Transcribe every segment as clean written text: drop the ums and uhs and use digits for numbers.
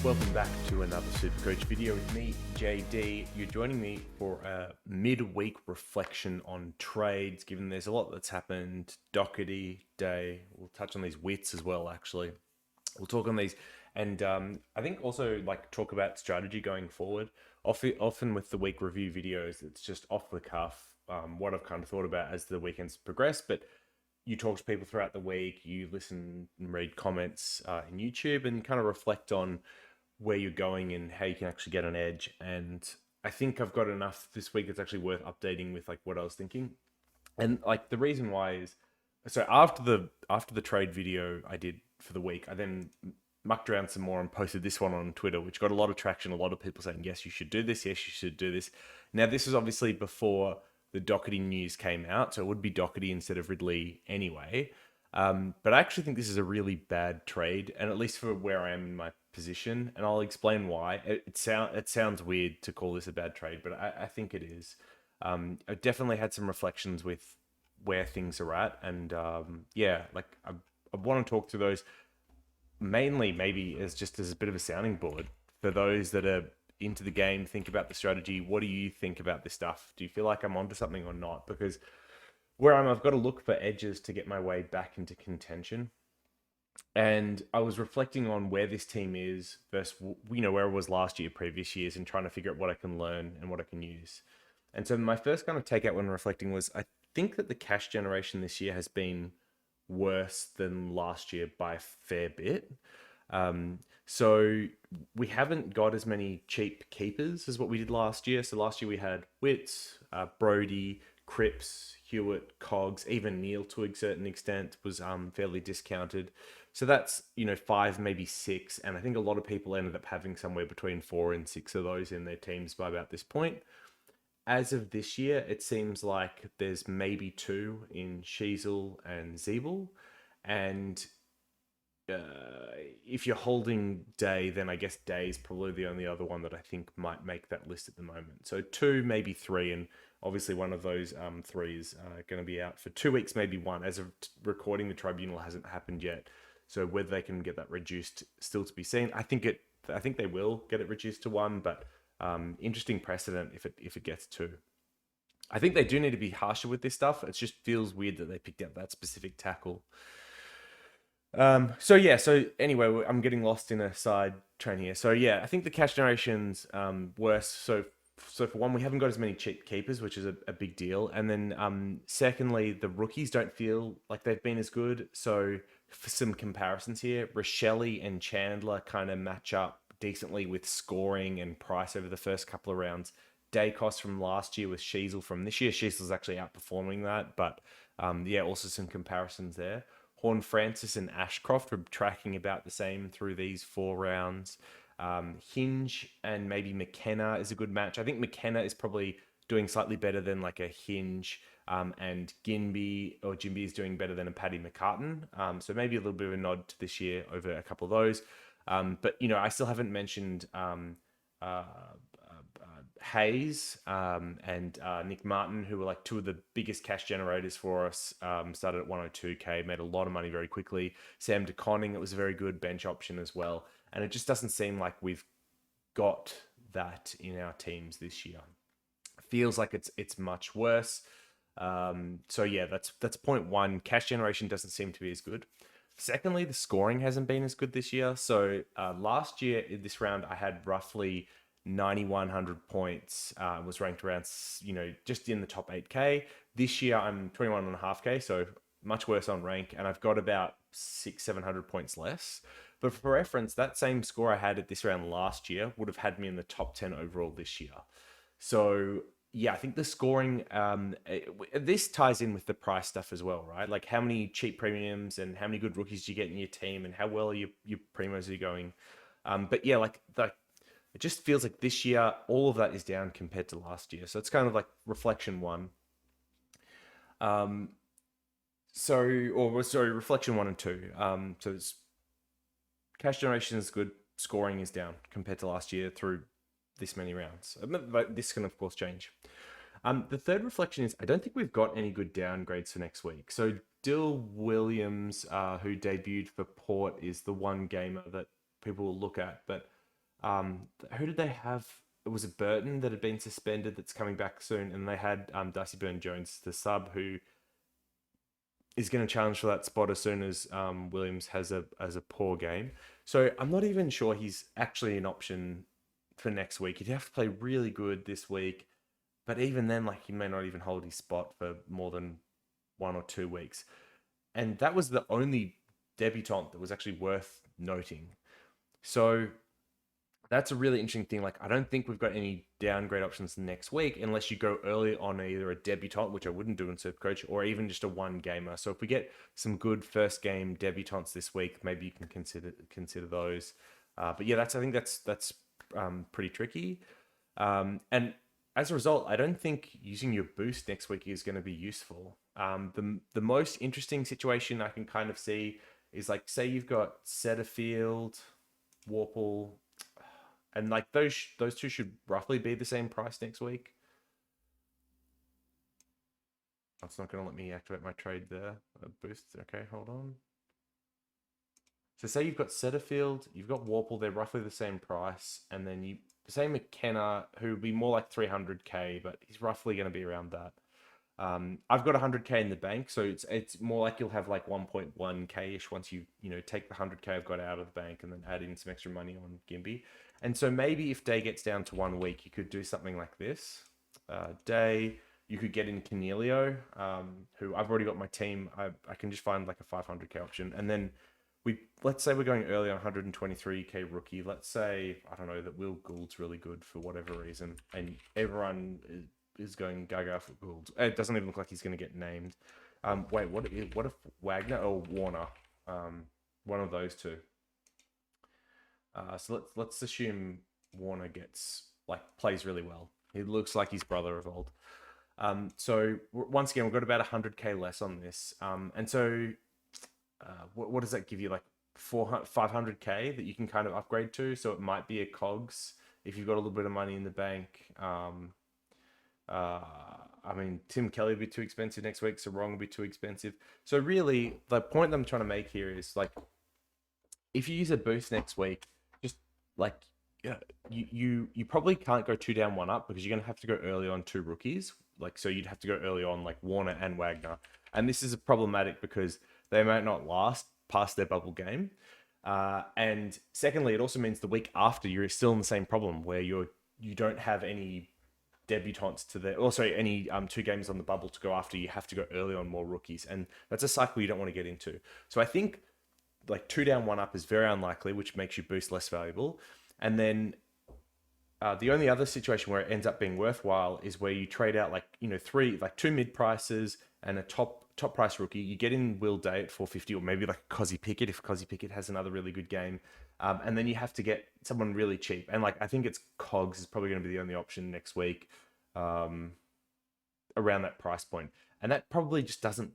Welcome back to another SuperCoach video with me, JD. You're joining me for a midweek reflection on trades, given there's a lot that's happened. Doherty Day. We'll touch on these Witts as well, actually. We'll talk on these. And I think also talk about strategy going forward. Often with the week review videos, it's just off the cuff, what I've kind of thought about as the weekends progress. But you talk to people throughout the week, you listen and read comments in YouTube and kind of reflect on where you're going and how you can actually get an edge. And I think I've got enough this week that's actually worth updating with what I was thinking. And the reason why is, so after the trade video I did for the week, I then mucked around some more and posted this one on Twitter, which got a lot of traction. A lot of people saying, yes, you should do this. Yes, you should do this. Now, this is obviously before the Doherty news came out, so it would be Doherty instead of Ridley anyway. But I actually think this is a really bad trade, and at least for where I am in my position, and I'll explain why. It sounds weird to call this a bad trade, but I think it is. I definitely had some reflections with where things are at, and I want to talk through those mainly maybe as a bit of a sounding board for those that are into the game, think about the strategy. What do you think about this stuff? Do you feel like I'm onto something or not? Because where I've got to look for edges to get my way back into contention. And I was reflecting on where this team is versus, where it was last year, previous years, and trying to figure out what I can learn and what I can use. And so my first kind of takeout when reflecting was, I think that the cash generation this year has been worse than last year by a fair bit. So we haven't got as many cheap keepers as what we did last year. So last year we had Witts, Brody, Cripps, Hewitt, Cogs, even Neil to a certain extent was fairly discounted. So that's, 5, maybe 6. And I think a lot of people ended up having somewhere between 4 and 6 of those in their teams by about this point. As of this year, it seems like there's maybe 2 in Sheasel and Zeeble. And if you're holding Day, then I guess Day is probably the only other one that I think might make that list at the moment. So 2, maybe 3, and obviously one of those 3 is going to be out for 2 weeks, maybe 1. As of recording, the tribunal hasn't happened yet, so whether they can get that reduced still to be seen. I think they will get it reduced to 1, but interesting precedent if it gets 2. I think they do need to be harsher with this stuff. It just feels weird that they picked out that specific tackle. So anyway, I'm getting lost in a side train here. So yeah, I think the cash generation's worse. So for one, we haven't got as many cheap keepers, which is a big deal. And then secondly, the rookies don't feel like they've been as good. So for some comparisons here, Rochelle and Chandler kind of match up decently with scoring and price over the first couple of rounds. Day cost from last year with Sheasel from this year. Sheasel's actually outperforming that, but also some comparisons there. Horn Francis and Ashcroft were tracking about the same through these 4 rounds. Hinge and maybe McKenna is a good match. I think McKenna is probably doing slightly better than a Hinge, and Jimby is doing better than a Paddy McCartan. So maybe a little bit of a nod to this year over a couple of those. But I still haven't mentioned Hayes and Nick Martin, who were 2 of the biggest cash generators for us. Started at 102k, made a lot of money very quickly. Sam DeConning, it was a very good bench option as well. And it just doesn't seem like we've got that in our teams this year. It feels like it's much worse. So yeah, that's point 1. Cash generation doesn't seem to be as good. Secondly, the scoring hasn't been as good this year. So last year in this round, I had roughly 9,100 points, was ranked around, just in the top 8k. This year I'm 21.5k, so much worse on rank, and I've got about 600-700 points less. But for reference, that same score I had at this round last year would have had me in the top 10 overall this year. So yeah, I think the scoring, this ties in with the price stuff as well, right? How many cheap premiums and how many good rookies do you get in your team, and how well your primos are going. But yeah, it just feels like this year, all of that is down compared to last year. So it's kind of reflection 1. Reflection 1 and 2. So it's cash generation is good, scoring is down compared to last year through this many rounds. But this can, of course, change. The third reflection is I don't think we've got any good downgrades for next week. So Dill Williams, who debuted for Port, is the one gamer that people will look at. But Who did they have? It was a Burton that had been suspended that's coming back soon, and they had Darcy Byrne-Jones, the sub, who is going to challenge for that spot as soon as Williams has a poor game. So I'm not even sure he's actually an option for next week. He'd have to play really good this week, but even then, like he may not even hold his spot for more than 1 or 2 weeks. And that was the only debutant that was actually worth noting. So that's a really interesting thing. Like, I don't think we've got any downgrade options next week unless you go early on either a debutant, which I wouldn't do in SuperCoach, or even just a one gamer. So if we get some good first game debutants this week, maybe you can consider those. But yeah, I think that's pretty tricky. And as a result, I don't think using your boost next week is going to be useful. The most interesting situation I can kind of see is like, say you've got Setterfield, Warple, and like those two should roughly be the same price next week. That's not going to let me activate my trade there. Boost. Okay, hold on. So say you've got Setterfield, you've got Warple, they're roughly the same price, and then you say McKenna, who would be more like 300k, but he's roughly going to be around that. I've got 100k in the bank, so it's more like you'll have like 1.1k ish once you take the 100k I've got out of the bank and then add in some extra money on Gimby. And so maybe if Day gets down to 1 week, you could do something like this. Day, you could get in Cornelio, who I've already got my team. I can just find like a 500k option, and then let's say we're going early on 123k rookie. Let's say, I don't know, that Will Gould's really good for whatever reason, and everyone is going gaga for Gould. It doesn't even look like he's going to get named. Wait, what if Wagner or Warner? One of those two. So let's assume Warner plays really well. He looks like his brother of old. So once again, we've got about 100k less on this. And so what does that give you? Like 500k that you can kind of upgrade to. So it might be a cogs if you've got a little bit of money in the bank. I mean, Tim Kelly will be too expensive next week. Sarong will be too expensive. So really, the point I'm trying to make here is like, if you use a boost next week, just like, yeah, you probably can't go 2 down 1 up because you're gonna have to go early on 2 rookies. Like, so you'd have to go early on like Warner and Wagner, and this is problematic because they might not last past their bubble game. And secondly, it also means the week after you're still in the same problem where you don't have any debutants to the also any 2 games on the bubble to go after. You have to go early on more rookies, and that's a cycle you don't want to get into. So I think like 2 down 1 up is very unlikely, which makes your boost less valuable. And then the only other situation where it ends up being worthwhile is where you trade out like 2 mid prices and a top price rookie. You get in Will Day at 450, or maybe like Cozzy Pickett if Cozzy Pickett has another really good game. And then you have to get someone really cheap. And like, I think it's Cogs is probably going to be the only option next week around that price point. And that probably just doesn't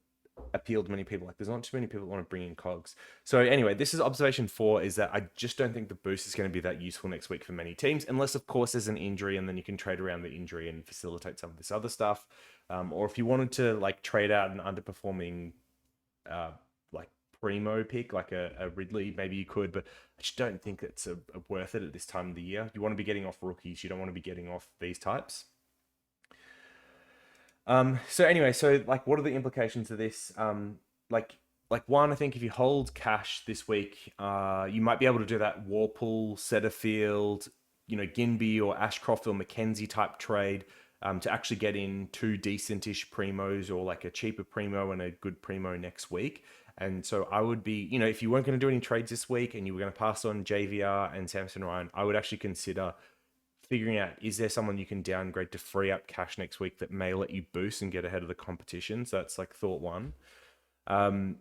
appeal to many people. Like, there's not too many people that want to bring in Cogs. So anyway, this is observation 4, is that I just don't think the boost is going to be that useful next week for many teams, unless of course there's an injury and then you can trade around the injury and facilitate some of this other stuff. Or if you wanted to like trade out an underperforming like primo pick, like a Ridley, maybe you could, but I just don't think it's worth it at this time of the year. You want to be getting off rookies. You don't want to be getting off these types. So anyway, so like, what are the implications of this? Like one, I think if you hold cash this week, you might be able to do that Warple, Setterfield, Ginby or Ashcroft or McKenzie type trade to actually get in 2 decentish primos or like a cheaper primo and a good primo next week. And so I would be, if you weren't going to do any trades this week and you were going to pass on JVR and Samson Ryan, I would actually consider figuring out, is there someone you can downgrade to free up cash next week that may let you boost and get ahead of the competition? So that's like thought 1. And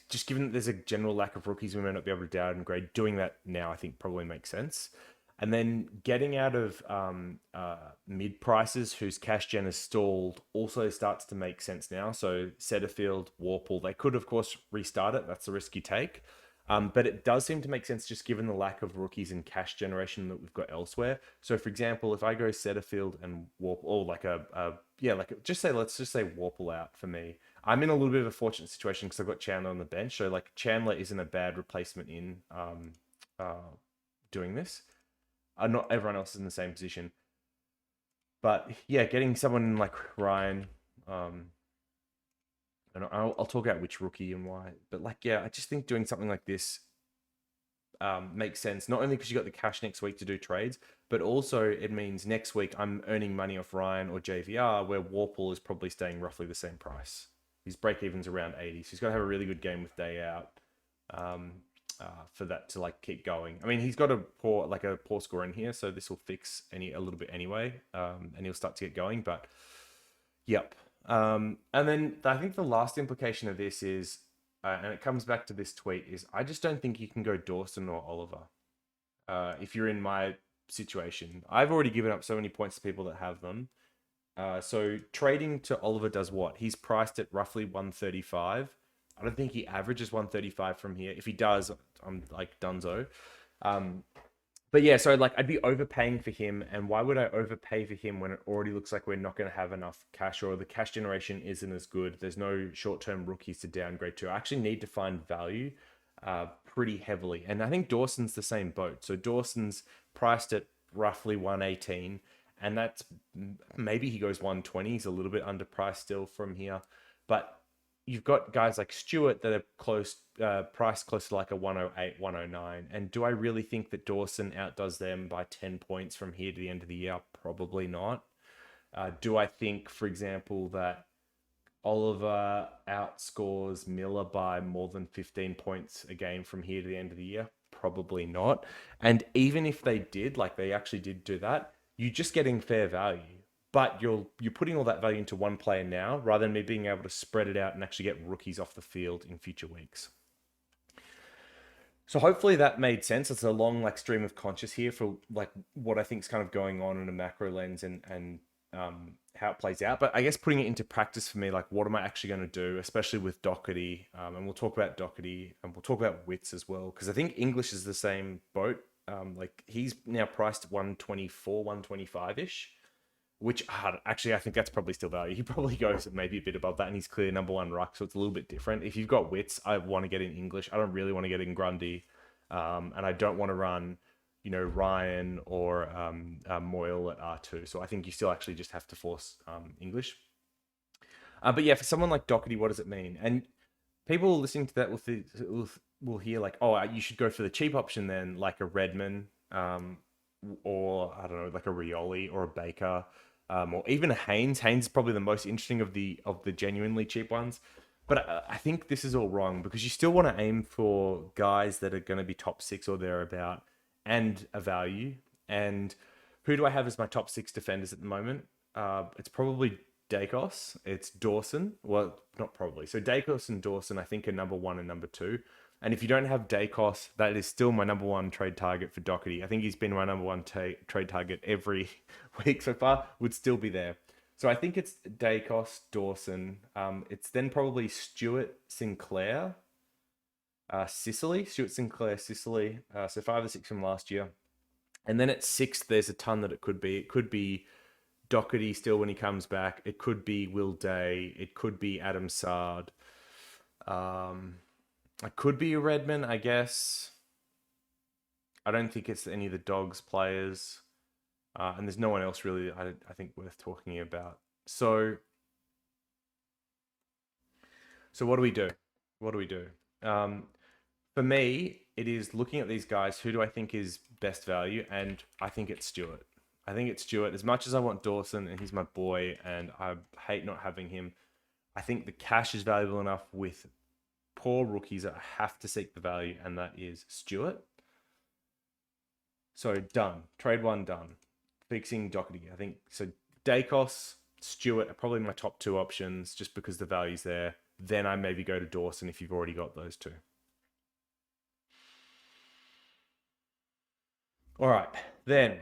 just given that there's a general lack of rookies, we may not be able to downgrade. Doing that now, I think, probably makes sense. And then getting out of mid prices whose cash gen is stalled also starts to make sense now. So Setterfield, Warple, they could of course restart it. That's the risk you take. But it does seem to make sense just given the lack of rookies and cash generation that we've got elsewhere. So for example, if I go Setterfield and Warple, or like let's just say Warple out for me. I'm in a little bit of a fortunate situation because I've got Chandler on the bench. So like, Chandler isn't a bad replacement in doing this. Not everyone else is in the same position. But yeah, getting someone like Ryan, and I'll talk about which rookie and why. But like, yeah, I just think doing something like this makes sense. Not only because you got the cash next week to do trades, but also it means next week I'm earning money off Ryan or JVR, where Warple is probably staying roughly the same price. His break even's around 80, so he's got to have a really good game with day out for that to like keep going. I mean, he's got a poor score in here, so this will fix a little bit anyway, and he'll start to get going. But yep. And then I think the last implication of this is, and it comes back to this tweet, is I just don't think you can go Dawson or Oliver. If you're in my situation, I've already given up so many points to people that have them. So trading to Oliver does what? He's priced at roughly 135. I don't think he averages 135 from here. If he does, I'm like dunzo. But yeah, so like I'd be overpaying for him, and why would I overpay for him when it already looks like we're not going to have enough cash, or the cash generation isn't as good? There's no short-term rookies to downgrade to. I actually need to find value pretty heavily, and I think Dawson's the same boat. So Dawson's priced at roughly 118, and that's maybe he goes 120. He's a little bit underpriced still from here, but you've got guys like Stewart that are priced close to like a 108, 109. And do I really think that Dawson outdoes them by 10 points from here to the end of the year? Probably not. Do I think, for example, that Oliver outscores Miller by more than 15 points a game from here to the end of the year? Probably not. And even if they did, like they actually did do that, you're just getting fair value. But you're putting all that value into one player now, rather than me being able to spread it out and actually get rookies off the field in future weeks. So hopefully that made sense. It's a long like stream of conscious here for like what I think is kind of going on in a macro lens and how it plays out. But I guess putting it into practice for me, like what am I actually going to do, especially with Doherty, and we'll talk about Doherty and we'll talk about Witts as well, because I think English is the same boat. Like he's now priced 124, 125-ish. Which actually, I think that's probably still value. He probably goes maybe a bit above that, and he's clear number one ruck, so it's a little bit different. If you've got Witts, I want to get in English. I don't really want to get in Grundy, and I don't want to run, Ryan or Moyle at R2. So I think you still actually just have to force English. But yeah, for someone like Doherty, what does it mean? And people listening to that will hear like, oh, you should go for the cheap option then, like a Redman, or I don't know, like a Rioli or a Baker. Or even a Haynes. Haynes is probably the most interesting of the genuinely cheap ones. But I think this is all wrong, because you still want to aim for guys that are going to be top 6 or thereabout and a value. And who do I have as my top 6 defenders at the moment? It's probably Dacos. It's Dawson. Well, not probably. So Dacos and Dawson, I think, are number 1 and number 2. And if you don't have Dacos, that is still my number 1 trade target for Doherty. I think he's been my number 1 trade target every week so far, would still be there. So I think it's Dacos, Dawson. It's then probably Stewart, Sinclair, Sicily. Stewart, Sinclair, Sicily. So 5 or 6 from last year. And then at 6th, there's a ton that it could be. It could be Doherty still when he comes back. It could be Will Day. It could be Adam Sard. It could be a Redman, I guess. I don't think it's any of the Dogs players. And there's no one else really, I think, worth talking about. So what do we do? What do we do? For me, it is looking at these guys. Who do I think is best value? And I think it's Stewart. I think it's Stewart. As much as I want Dawson, and he's my boy, and I hate not having him, I think the cash is valuable enough with poor rookies that have to seek the value, and that is Stewart. So done. Trade 1 done. Fixing Doherty. I think so. Dacos, Stewart are probably my top 2 options, just because the value's there. Then I maybe go to Dawson if you've already got those 2. All right. Then,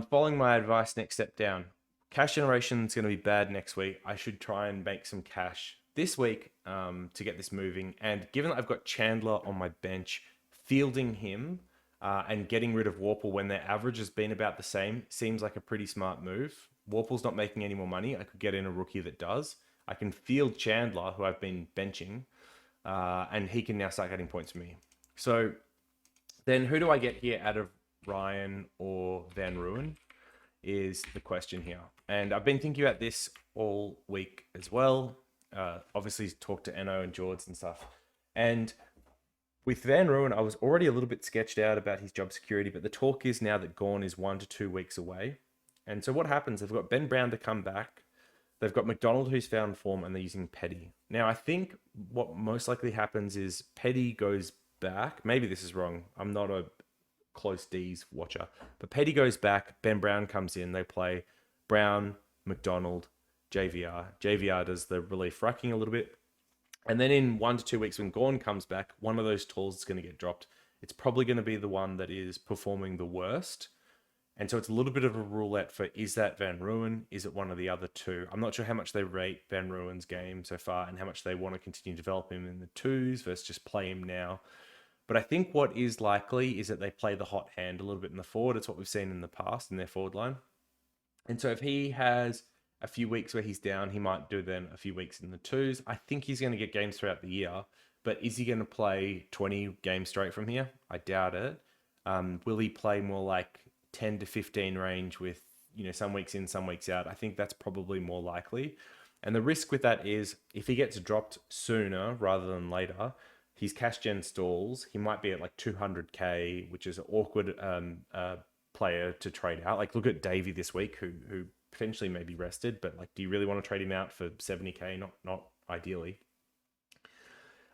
following my advice, next step down. Cash generation is going to be bad next week. I should try and make some cash this week to get this moving. And given that I've got Chandler on my bench, fielding him and getting rid of Warple when their average has been about the same seems like a pretty smart move. Warple's not making any more money. I could get in a rookie that does. I can field Chandler, who I've been benching, and he can now start getting points for me. So Then who do I get here out of Ryan or Van Ruin is the question here. And I've been thinking about this all week as well. Obviously, talked to Eno and George and stuff. And with Van Ruin, I was already a little bit sketched out about his job security, but the talk is now that Gawn is 1 to 2 weeks away. And so what happens? They've got Ben Brown to come back. They've got McDonald who's found form, and they're using Petty. Now, I think what most likely happens is Petty goes back. Maybe this is wrong. I'm not a close D's watcher. But Petty goes back. Ben Brown comes in. They play Brown, McDonald, JVR. JVR does the relief rucking a little bit. And then in 1 to 2 weeks, when Gawn comes back, one of those tools is going to get dropped. It's probably going to be the one that is performing the worst. And so it's a little bit of a roulette for, is that Van Ruin? Is it one of the other two? I'm not sure how much they rate Van Ruin's game so far and how much they want to continue to develop him in the twos versus just play him now. But I think what is likely is that they play the hot hand a little bit in the forward. It's what we've seen in the past in their forward line. And so if he has a few weeks where he's down, he might do then a few weeks in the twos. I think he's going to get games throughout the year. But is he going to play 20 games straight from here? I doubt it. Will he play more like 10 to 15 range with, some weeks in, some weeks out? I think that's probably more likely. And the risk with that is if he gets dropped sooner rather than later, his cash gen stalls. He might be at like 200k, which is an awkward player to trade out. Like look at Davey this week, who potentially may be rested, but like, do you really want to trade him out for 70k? Not ideally.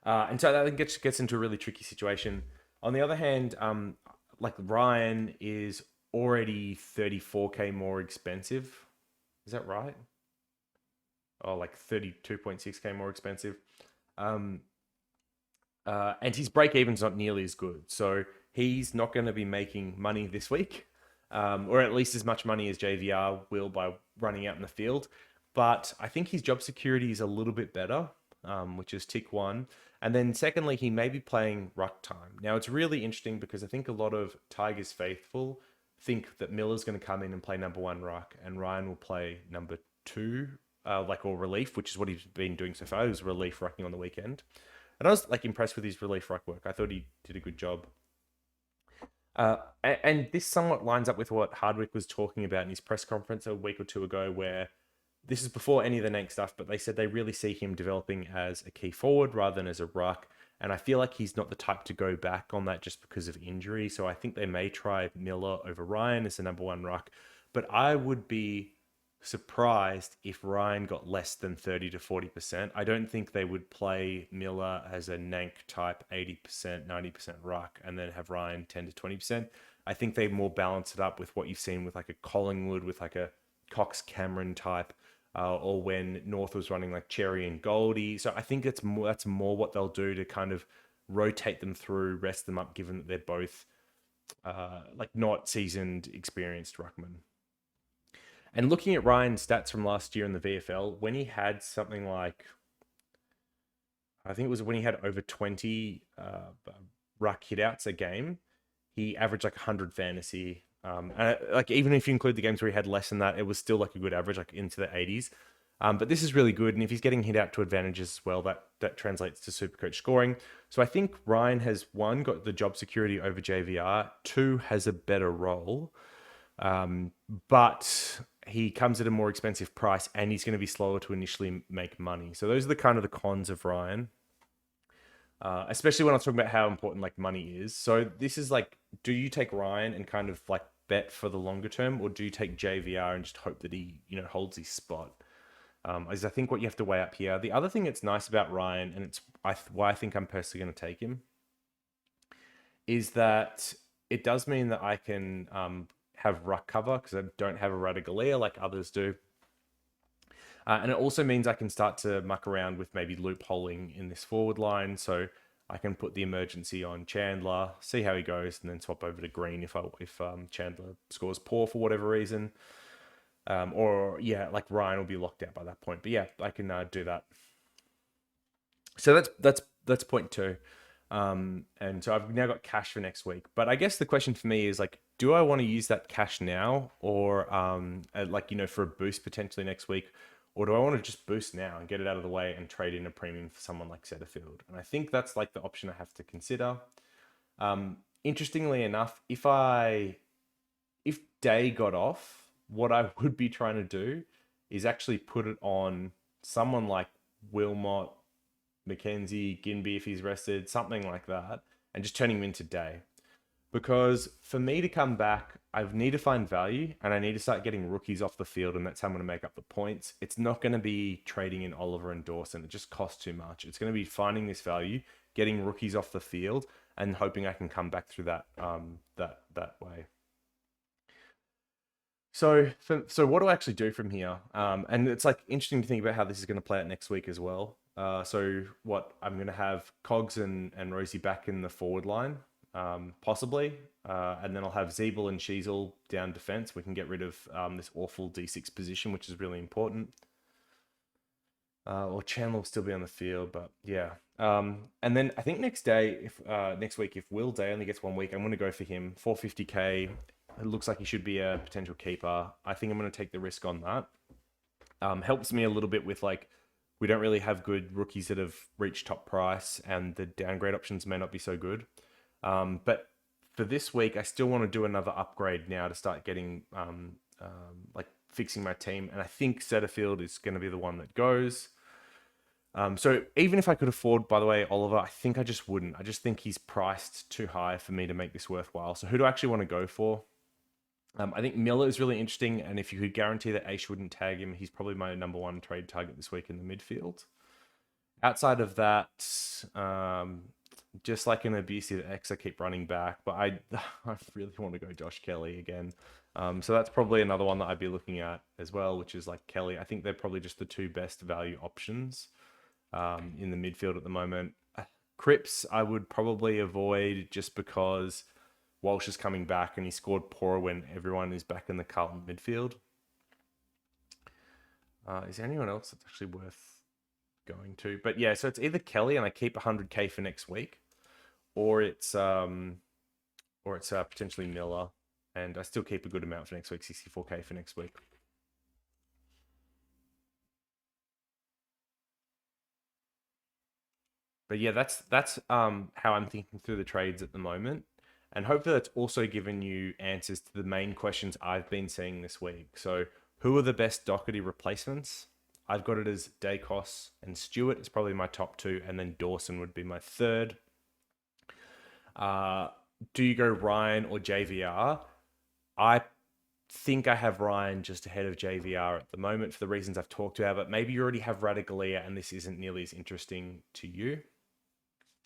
And so that gets into a really tricky situation. On the other hand, like Ryan is already 34k more expensive. Is that right? Oh, like 32.6k more expensive. And his break even's not nearly as good. So he's not going to be making money this week, or at least as much money as JVR will by running out in the field. But I think his job security is a little bit better, which is tick one. And then secondly, he may be playing ruck time. Now, it's really interesting because I think a lot of Tigers faithful think that Miller's going to come in and play number one ruck and Ryan will play number two, or relief, which is what he's been doing so far. He was relief rucking on the weekend. And I was impressed with his relief ruck work. I thought he did a good job. And this somewhat lines up with what Hardwick was talking about in his press conference a week or two ago, where this is before any of the Nank stuff, but they said they really see him developing as a key forward rather than as a ruck. And I feel like he's not the type to go back on that just because of injury. So I think they may try Miller over Ryan as the number one ruck. But I would be surprised if Ryan got less than 30 to 40%. I don't think they would play Miller as a Nank type 80%, 90% ruck and then have Ryan 10 to 20%. I think they more balance it up with what you've seen with like a Collingwood, with like a Cox Cameron type, or when North was running like Cherry and Goldie. So I think that's more what they'll do to kind of rotate them through, rest them up, given that they're both not seasoned, experienced ruckmen. And looking at Ryan's stats from last year in the VFL, when he had something like, I think it was when he had over 20 ruck hitouts a game, he averaged like 100 fantasy. Even if you include the games where he had less than that, it was still like a good average, like into the 80s. But this is really good. And if he's getting hit out to advantages as well, that translates to SuperCoach scoring. So I think Ryan has, one, got the job security over JVR, two, has a better role. But he comes at a more expensive price and he's going to be slower to initially make money. So those are the kind of the cons of Ryan. Especially when I'm talking about how important like money is. So this is like, do you take Ryan and kind of like bet for the longer term, or do you take JVR and just hope that he, holds his spot? Is I think what you have to weigh up here. The other thing that's nice about Ryan, and it's why I think I'm personally going to take him, is that it does mean that I can have ruck cover because I don't have a Radigalia like others do. And it also means I can start to muck around with maybe loopholing in this forward line. So I can put the emergency on Chandler, see how he goes, and then swap over to Green if Chandler scores poor for whatever reason. Ryan will be locked out by that point. But yeah, I can do that. So that's point two. And so I've now got cash for next week. But I guess the question for me is like, do I want to use that cash now or for a boost potentially next week? Or do I want to just boost now and get it out of the way and trade in a premium for someone like Setterfield? And I think that's like the option I have to consider. interestingly enough, if Day got off, what I would be trying to do is actually put it on someone like Wilmot, Mackenzie, Ginby if he's rested, something like that, and just turning him into Day. Because for me to come back, I need to find value and I need to start getting rookies off the field, and that's how I'm going to make up the points. It's not going to be trading in Oliver and Dawson. It just costs too much. It's going to be finding this value, getting rookies off the field, and hoping I can come back through that that way. So what do I actually do from here? And it's like interesting to think about how this is going to play out next week as well. So what I'm going to have Cogs and Rosie back in the forward line, possibly, and then I'll have Zeeble and Sheasel down defense. We can get rid of this awful D6 position, which is really important. Or Chandler will still be on the field, but yeah. And then I think next week, if Will Day only gets 1 week, I'm going to go for him. 450k. It looks like he should be a potential keeper. I think I'm going to take the risk on that. Helps me a little bit with like, we don't really have good rookies that have reached top price, and the downgrade options may not be so good. But for this week, I still want to do another upgrade now to start getting like fixing my team. And I think Setterfield is going to be the one that goes. So even if I could afford, by the way, Oliver, I think I just wouldn't. I just think he's priced too high for me to make this worthwhile. So who do I actually want to go for? I think Miller is really interesting, and if you could guarantee that Aish wouldn't tag him, he's probably my number one trade target this week in the midfield. Outside of that, just like an abusive X, I keep running back, but I really want to go Josh Kelly again. So that's probably another one that I'd be looking at as well, which is like Kelly. I think they're probably just the two best value options in the midfield at the moment. Cripps, I would probably avoid just because Walsh is coming back and he scored poor when everyone is back in the Carlton midfield. Is there anyone else that's actually worth going to? But yeah, so it's either Kelly and I keep 100k for next week, or it's potentially Miller and I still keep a good amount for next week, 64k for next week. But yeah, that's how I'm thinking through the trades at the moment. And hopefully that's also given you answers to the main questions I've been seeing this week. So who are the best Doherty replacements? I've got it as Dacos and Stewart is probably my top two, and then Dawson would be my third. Do you go Ryan or JVR? I think I have Ryan just ahead of JVR at the moment for the reasons I've talked about, but maybe you already have Radaglia and this isn't nearly as interesting to you.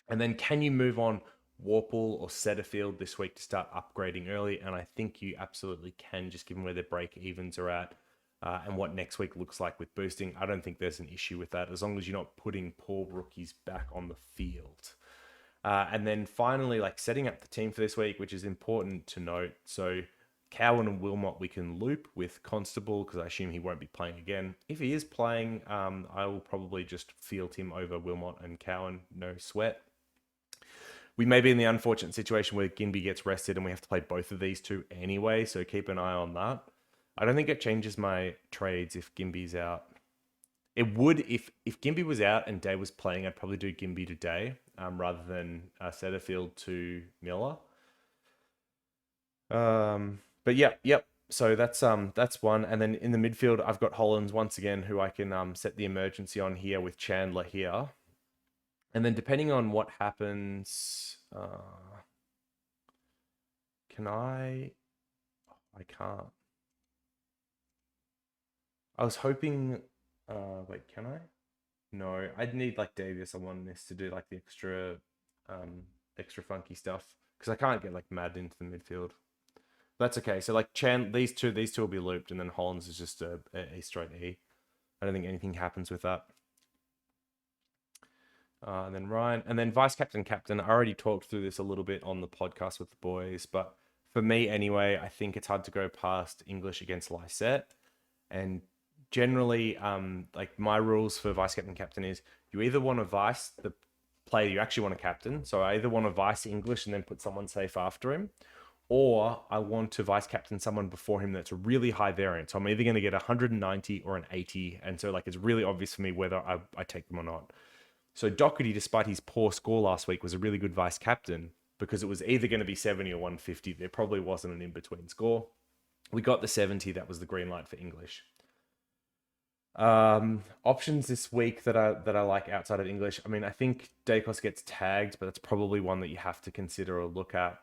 And then can you move on Warple or Setterfield this week to start upgrading early? And I think you absolutely can, just given where their break evens are at and what next week looks like with boosting. I don't think there's an issue with that as long as you're not putting poor rookies back on the field. And then finally, like setting up the team for this week, which is important to note. So Cowan and Wilmot we can loop with Constable because I assume he won't be playing again. If he is playing, I will probably just field him over Wilmot and Cowan, no sweat. We may be in the unfortunate situation where Ginby gets rested and we have to play both of these two anyway, so keep an eye on that. I don't think it changes my trades if Ginby's out. It would if Ginby was out and Day was playing, I'd probably do Ginby to Day rather than Setterfield to Miller. But yep. So that's one. And then in the midfield, I've got Hollands once again, who I can set the emergency on here with Chandler here. And then depending on what happens, can I? I can't. I was hoping. Wait, can I? No, I'd need like Davis on this to do like the extra funky stuff because I can't get like Mad into the midfield. That's okay. So like these two will be looped, and then Hollands is just a straight E. I don't think anything happens with that. And then Ryan, and then vice captain. I already talked through this a little bit on the podcast with the boys, but for me anyway, I think it's hard to go past English against Lysette. And generally, like my rules for vice captain is you either want to vice the player you actually want to captain. So I either want to vice English and then put someone safe after him, or I want to vice captain someone before him that's a really high variant. So I'm either going to get 190 or an 80. And so like it's really obvious for me whether I take them or not. So Doherty, despite his poor score last week, was a really good vice captain. because it was either going to be 70 or 150. There probably wasn't an in-between score. We got the 70. That was the green light for English. Options this week that I like outside of English. I mean, I think Dacos gets tagged, but that's probably one that you have to consider or look at.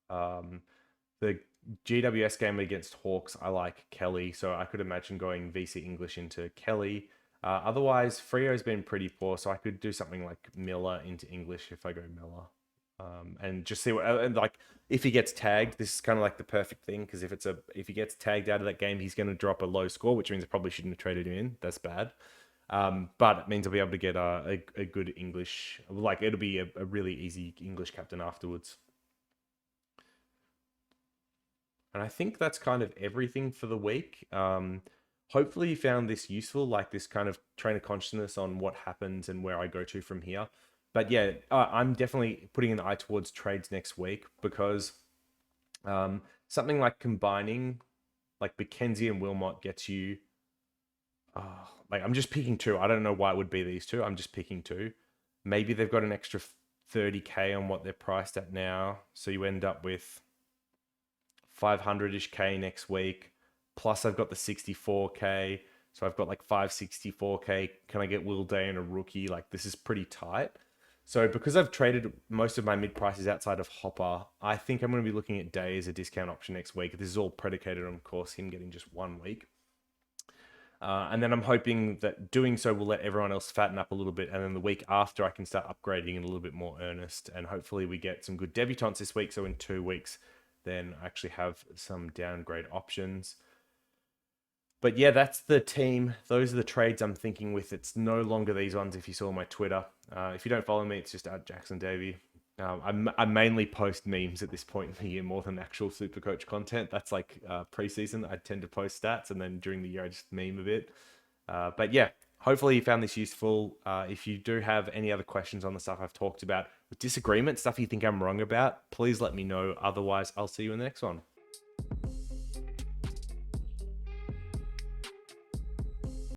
The GWS game against Hawks, I like Kelly, so I could imagine going VC English into Kelly. Otherwise, Freo's been pretty poor, so I could do something like Miller into English if I go Miller. And just see what, and like, if he gets tagged, this is kind of like the perfect thing, because if he gets tagged out of that game, he's going to drop a low score, which means I probably shouldn't have traded him in. That's bad. But it means I'll be able to get a good English, like it'll be a really easy English captain afterwards. And I think that's kind of everything for the week. Hopefully you found this useful, like this kind of trainer consciousness on what happens and where I go to from here. But yeah, I'm definitely putting an eye towards trades next week, because something like combining like Mackenzie and Wilmot gets you, like I'm just picking two. I don't know why it would be these two. I'm just picking two. Maybe they've got an extra 30K on what they're priced at now. So you end up with 500-ish K next week. Plus I've got the 64K. So I've got like 564K. Can I get Will Day and a rookie? Like this is pretty tight. So because I've traded most of my mid prices outside of Hopper, I think I'm going to be looking at Day as a discount option next week. This is all predicated on, of course, him getting just 1 week. And then I'm hoping that doing so will let everyone else fatten up a little bit. And then the week after, I can start upgrading in a little bit more earnest. And hopefully we get some good debutants this week. So in 2 weeks, then I actually have some downgrade options. But yeah, that's the team. Those are the trades I'm thinking with. It's no longer these ones if you saw my Twitter. If you don't follow me, it's just @JacksonDavy. I mainly post memes at this point in the year more than actual SuperCoach content. That's like preseason. I tend to post stats, and then during the year I just meme a bit. But yeah, hopefully you found this useful. If you do have any other questions on the stuff I've talked about, disagreement, stuff you think I'm wrong about, please let me know. Otherwise, I'll see you in the next one.